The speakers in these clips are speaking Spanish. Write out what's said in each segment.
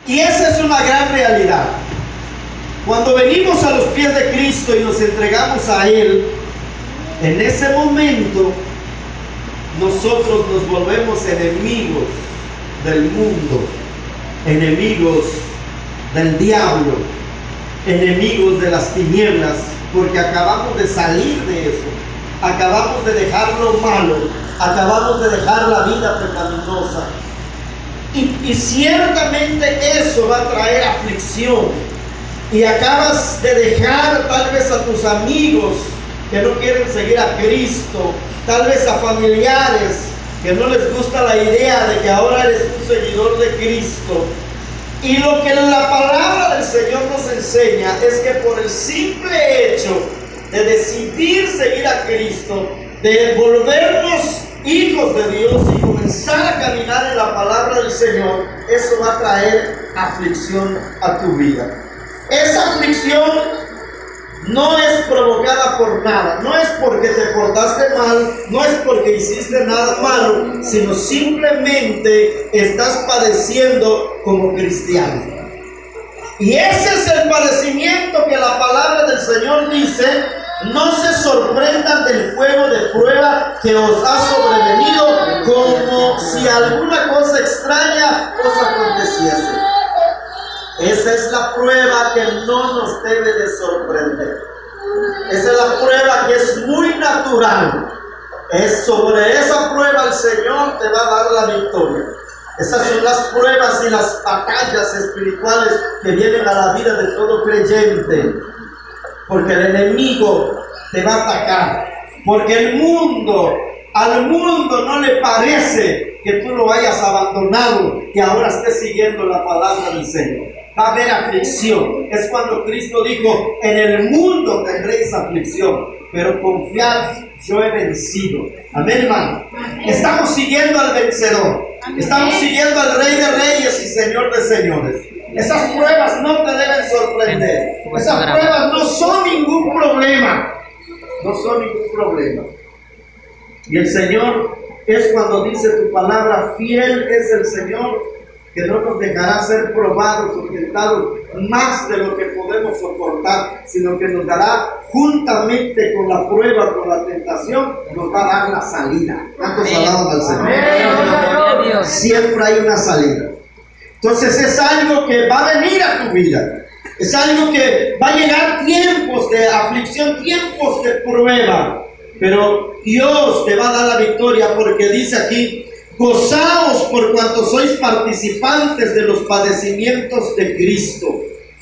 Y esa es una gran realidad. Cuando venimos a los pies de Cristo y nos entregamos a Él, en ese momento nosotros nos volvemos enemigos del mundo, enemigos del diablo, enemigos de las tinieblas, porque acabamos de salir de eso, acabamos de dejar lo malo, acabamos de dejar la vida pecaminosa. Y ciertamente eso va a traer aflicción. Y acabas de dejar tal vez a tus amigos que no quieren seguir a Cristo, tal vez a familiares que no les gusta la idea de que ahora eres un seguidor de Cristo. Y lo que la palabra del Señor nos enseña es que por el simple hecho de decidir seguir a Cristo, de volvernos hijos de Dios y comenzar a caminar en la palabra del Señor, eso va a traer aflicción a tu vida. Esa aflicción no es provocada por nada, no es porque te portaste mal, no es porque hiciste nada malo, sino simplemente estás padeciendo como cristiano. Y ese es el padecimiento que la palabra del Señor dice: no se sorprendan del fuego de prueba que os ha sobrevenido, como si alguna cosa extraña os aconteciese. Esa es la prueba que no nos debe de sorprender. Esa es la prueba que es muy natural. Es sobre esa prueba el Señor te va a dar la victoria. Esas son las pruebas y las batallas espirituales que vienen a la vida de todo creyente. Porque el enemigo te va a atacar. Porque al mundo no le parece que tú lo hayas abandonado y ahora estés siguiendo la palabra del Señor. Va a haber aflicción. Es cuando Cristo dijo: en el mundo tendréis aflicción, pero confiad, yo he vencido. Amén, hermano. Estamos siguiendo al vencedor. Estamos siguiendo al Rey de Reyes y Señor de Señores. Esas pruebas no te deben sorprender. Esas pruebas no son ningún problema. No son ningún problema. Y el Señor es cuando dice tu palabra: fiel es el Señor, que no nos dejará ser probados o tentados más de lo que podemos soportar, sino que nos dará, juntamente con la prueba, con la tentación, nos va a dar la salida. ¿Cuántos alaban al Señor? Siempre hay una salida. Entonces es algo que va a venir a tu vida. Es algo que va a llegar tiempos de aflicción, tiempos de prueba. Pero Dios te va a dar la victoria, porque dice aquí: gozaos por cuanto sois participantes de los padecimientos de Cristo,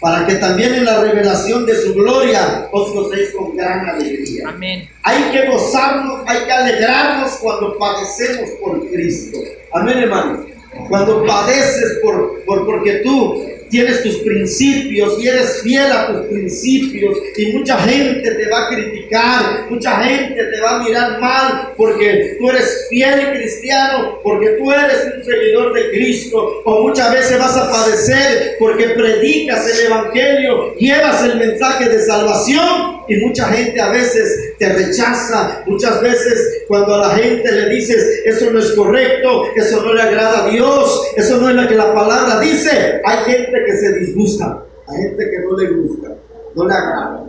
para que también en la revelación de su gloria os gocéis con gran alegría. Amén. Hay que gozarnos, hay que alegrarnos cuando padecemos por Cristo. Amén, hermano. Cuando padeces porque tú tienes tus principios y eres fiel a tus principios, y mucha gente te va a criticar, mucha gente te va a mirar mal porque tú eres fiel cristiano, porque tú eres un seguidor de Cristo, o muchas veces vas a padecer porque predicas el evangelio, llevas el mensaje de salvación, y mucha gente a veces te rechaza. Muchas veces cuando a la gente le dices: eso no es correcto, eso no le agrada a Dios, eso no es lo que la palabra dice, hay gente que se disgusta, hay gente que no le gusta, no le agrada.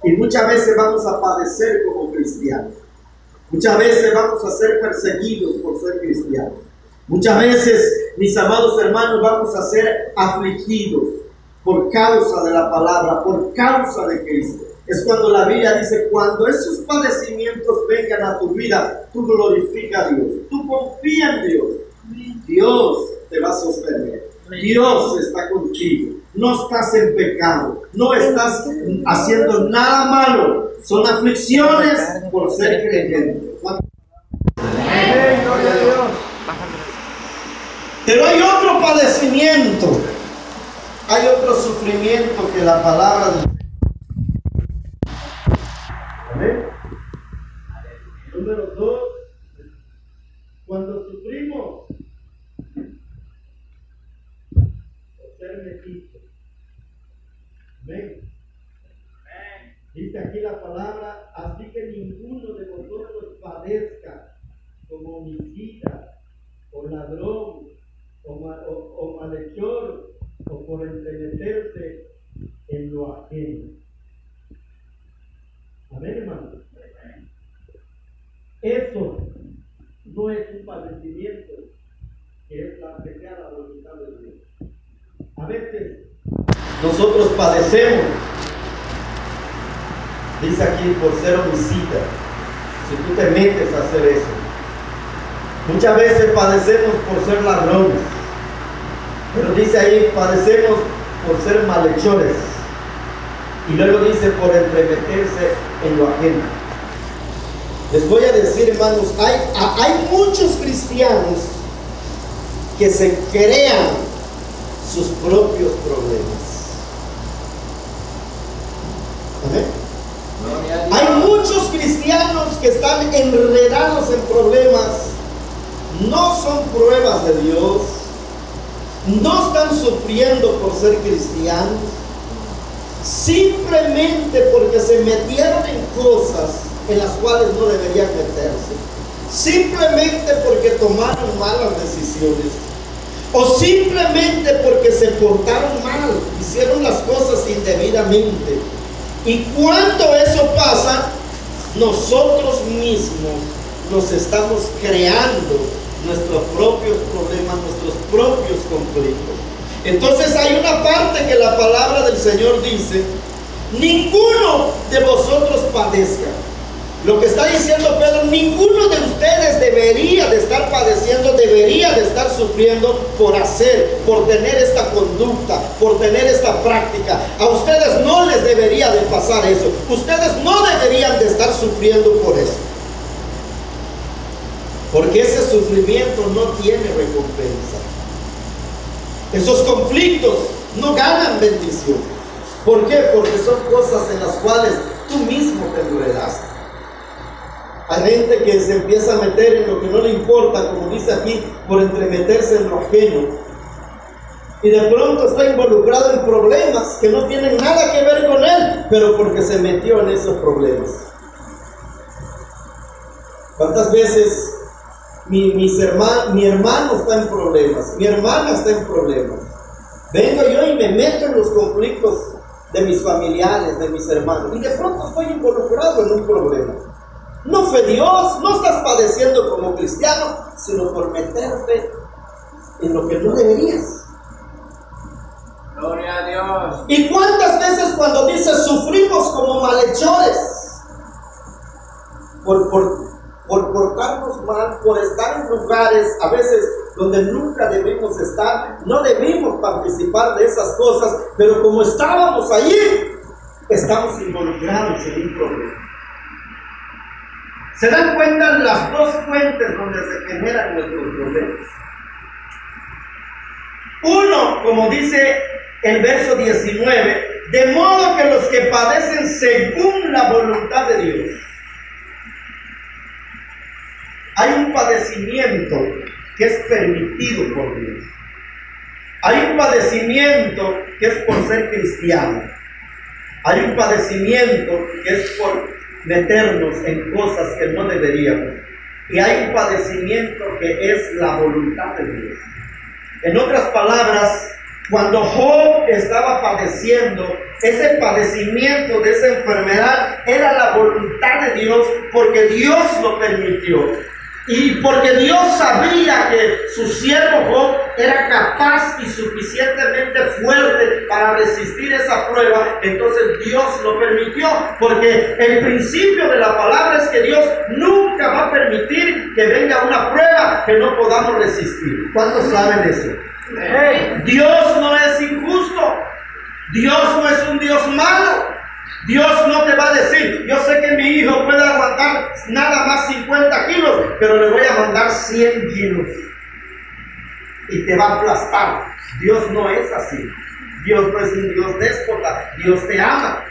Y muchas veces vamos a padecer como cristianos. Muchas veces vamos a ser perseguidos por ser cristianos. Muchas veces, mis amados hermanos, vamos a ser afligidos por causa de la palabra, por causa de Cristo. Es cuando la Biblia dice: cuando esos padecimientos vengan a tu vida, tú glorifica a Dios, tú confía en Dios. Dios te va a sostener. Dios está contigo. No estás en pecado, no estás haciendo nada malo. Son aflicciones por ser creyente. Pero hay otro padecimiento, hay otro sufrimiento que la palabra de Dios. Número 2, cuando sufrimos por ser metidos. Amén. Dice aquí la palabra: así que ninguno de vosotros padezca como homicida, o ladrón, o malhechor, o por entremeterse en lo ajeno. Amén, hermano. Eso no es un padecimiento que es la pecada voluntad de Dios. A veces nosotros padecemos, dice aquí, por ser homicida. Si tú te metes a hacer eso, muchas veces padecemos por ser ladrones, pero dice ahí, padecemos por ser malhechores, y luego dice por entremeterse en lo ajeno. Les voy a decir, hermanos, hay muchos cristianos que se crean sus propios problemas. ¿Amén? Hay muchos cristianos que están enredados en problemas. No son pruebas de Dios. No están sufriendo por ser cristianos. Simplemente porque se metieron en cosas en las cuales no deberían meterse. Simplemente porque tomaron malas decisiones. O simplemente porque se portaron mal, hicieron las cosas indebidamente. Y cuando eso pasa, nosotros mismos nos estamos creando nuestros propios problemas, nuestros propios conflictos. Entonces hay una parte que la palabra del Señor dice: ninguno de vosotros padezca. Lo que está diciendo Pedro, ninguno de ustedes debería de estar padeciendo, debería de estar sufriendo por hacer, por tener esta conducta, por tener esta práctica. A ustedes no les debería de pasar eso. Ustedes no deberían de estar sufriendo por eso. Porque ese sufrimiento no tiene recompensa. Esos conflictos no ganan bendición. ¿Por qué? Porque son cosas en las cuales tú mismo te enredaste. Hay gente que se empieza a meter en lo que no le importa, como dice aquí, por entremeterse en lo ajeno. Y de pronto está involucrado en problemas que no tienen nada que ver con él, pero porque se metió en esos problemas. ¿Cuántas veces mi hermano está en problemas, mi hermana está en problemas? Vengo yo y me meto en los conflictos de mis familiares, de mis hermanos, y de pronto estoy involucrado en un problema. No fue Dios, no estás padeciendo como cristiano, sino por meterte en lo que no deberías. Gloria a Dios. ¿Y cuántas veces cuando dices sufrimos como malhechores? Por portarnos mal, por estar en lugares a veces donde nunca debimos estar, no debimos participar de esas cosas, pero como estábamos allí, estamos involucrados en un problema. ¿Se dan cuenta las dos fuentes donde se generan nuestros problemas? Uno, como dice el verso 19, de modo que los que padecen según la voluntad de Dios. Hay un padecimiento que es permitido por Dios. Hay un padecimiento que es por ser cristiano. Hay un padecimiento que es por meternos en cosas que no deberíamos. Y hay un padecimiento que es la voluntad de Dios. En otras palabras, cuando Job estaba padeciendo, ese padecimiento de esa enfermedad era la voluntad de Dios, porque Dios lo permitió. Y porque Dios sabía que su siervo Job era capaz y suficientemente fuerte para resistir esa prueba, entonces Dios lo permitió, porque el principio de la palabra es que Dios nunca va a permitir que venga una prueba que no podamos resistir. ¿Cuántos saben eso? Dios no es injusto, Dios no es un Dios malo. Dios no te va a decir: yo sé que mi hijo puede aguantar nada más 50 kilos, pero le voy a mandar 100 kilos y te va a aplastar. Dios no es así. Dios no es un Dios déspota. Dios te ama.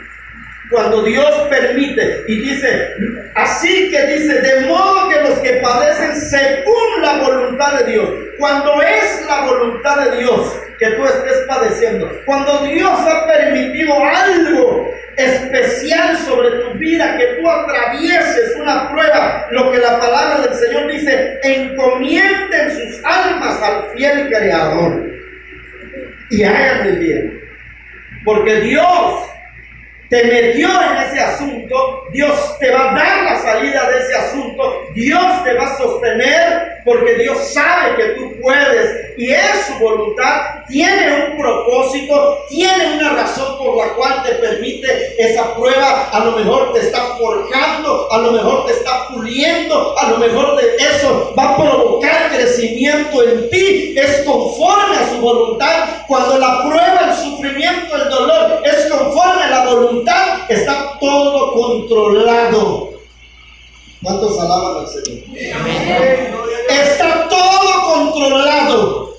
Cuando Dios permite, y dice, así que dice, de modo que los que padecen según la voluntad de Dios. Cuando es la voluntad de Dios que tú estés padeciendo, cuando Dios ha permitido algo especial sobre tu vida, que tú atravieses una prueba, lo que la palabra del Señor dice: encomienden sus almas al fiel Creador y hagan el bien, porque Dios te metió en ese asunto, Dios te va a dar la salida de ese asunto, Dios te va a sostener, porque Dios sabe que tú puedes y es su voluntad, tiene un propósito, tiene una razón por la cual te permite esa prueba. A lo mejor te está forjando, a lo mejor te está puliendo, a lo mejor de eso va a provocar crecimiento en ti, es conforme a su voluntad. Cuando la prueba, el sufrimiento, el dolor es conforme a la voluntad, está todo controlado. ¿Cuántos alaban al Señor? Amén. Está todo controlado.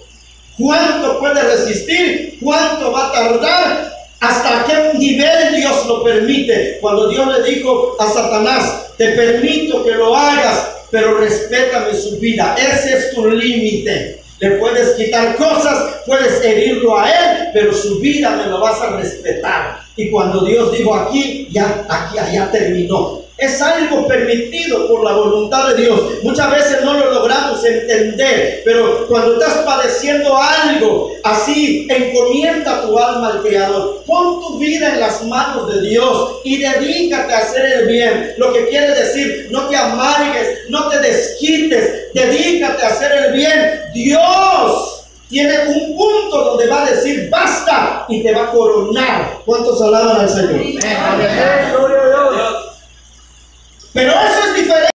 ¿Cuánto puede resistir? ¿Cuánto va a tardar? ¿Hasta qué nivel Dios lo permite? Cuando Dios le dijo a Satanás: te permito que lo hagas, pero respétame su vida. Ese es tu límite. Le puedes quitar cosas, puedes herirlo a él, pero su vida me lo vas a respetar. Y cuando Dios dijo aquí, ya terminó. Es algo permitido por la voluntad de Dios. Muchas veces no lo logramos entender, pero cuando estás padeciendo algo así, encomienda tu alma al Creador. Pon tu vida en las manos de Dios y dedícate a hacer el bien. Lo que quiere decir, no te amargues, no te desquites, dedícate a hacer el bien. Dios tiene un punto donde va a decir basta y te va a coronar. ¿Cuántos alaban al Señor? Pero eso es diferente.